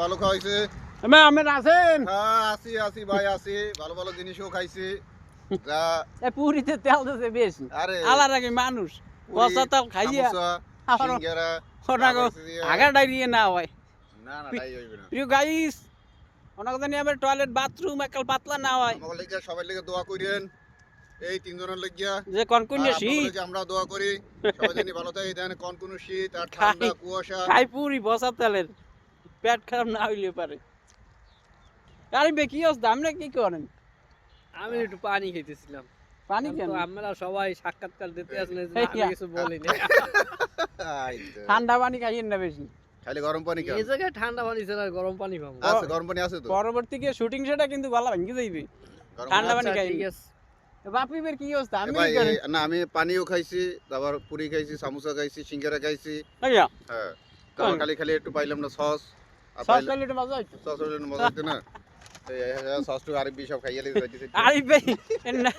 ভালো খাওয়াইছে। আমের আছেন? হ্যাঁ আছি আছি ভাই আছি, ভালো ভালো জিনিসও খাইছি। যা পুরিতে তেল দিতে বেশি। আরে আলার আগে মানুষ পুরি, পচা তেল খাইয়া সামোসা, আবার সিঙ্গারা, ওনাকে তারপর দিয়ে আগা ডাইরিয়ে না হয়। না না তাই হইবে না। প্রিয় গাইস, ওনাকে জানি আবার টয়লেট বাথরুম একাল পাতলা না হয়। আমাকে লাগিয়া সবাই লেগে দোয়া করেন, এই তিনজনের লাগিয়া। যে আর কনকনে আপনাদের শীত লাগি আমরা দোয়া করি সবাই জানি ভালো থাকে। দেন কোন কোন শীত আর খাই ঠান্ডা কুয়াশা। খাই পুরি পচা তেলের, পেট খারাপ না হইলে পারে। আরে বে কি অবস্থা, আপনি কি করেন? আমি একটু পানি খেতেছিলাম। পানি এখন কেন? তো আমরা সবাই সাক্ষাৎকার দিতে আসলে এই আমি ইয়া। কিছু বলিনি। আই তো। ঠান্ডা পানি খাইয়েন না বেশি। খালি গরম পানি খান। এই জায়গায় ঠান্ডা পানি ছাড়া গরম পানি পাবো। আছে গরম পানি আছে তো। পরবর্তী গিয়ে শুটিং সেটা কিন্তু ভালো ভাঙ্গি যাইবে। গরম ঠান্ডা পানি পানি আচ্ছা, খাই। ঠিক আছে। বাপি বের কি অবস্থা, এ আপনি ভাই কি করেন? না আমি পানিও খাইছি, তারপর পুরি খাইছি, সামোসা খাইছি, সিঙ্গারা খাইছি। আইয়া হ্যাঁ তারপর কোন? খালি খালি একটু পাইলাম না সস। আর সস পাইলাম খাইলে একটু মজা হইতো। সস হলে মজা হতো না। সসটু আরবি সব খাইয়ে লিখে আরে ভাই না,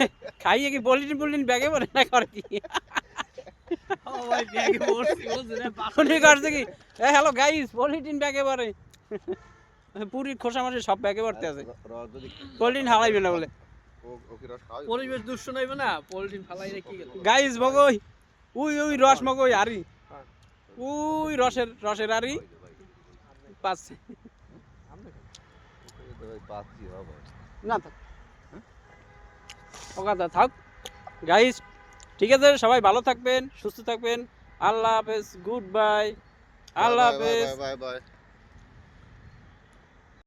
খাইয়ে কি বলিন ব্যাগে ভরে না করে কি? ও ভাই ব্যাগে ভর্তি বুঝছেন উনি করছে কি, এ হ্যালো গাইস, পলিথিন ব্যাগে ভরে। পুরি খোসা মাসে সব ব্যাগে ভরতে আছে। পলিথিন হালাইবে না বলে। পরিবেশ দূষণ হইবে না, পলিথিন ফালাই রেখে গেল। গাইস মগই, উই রস মগই আরি, উই রসের আরি পাচ্ছে না থাক, ওকা থাক। গাইস ঠিক আছে, সবাই ভালো থাকবেন, সুস্থ থাকবেন। আল্লাহ হাফেজ, গুড বাই, আল্লাহ হাফেজ। Bye bye.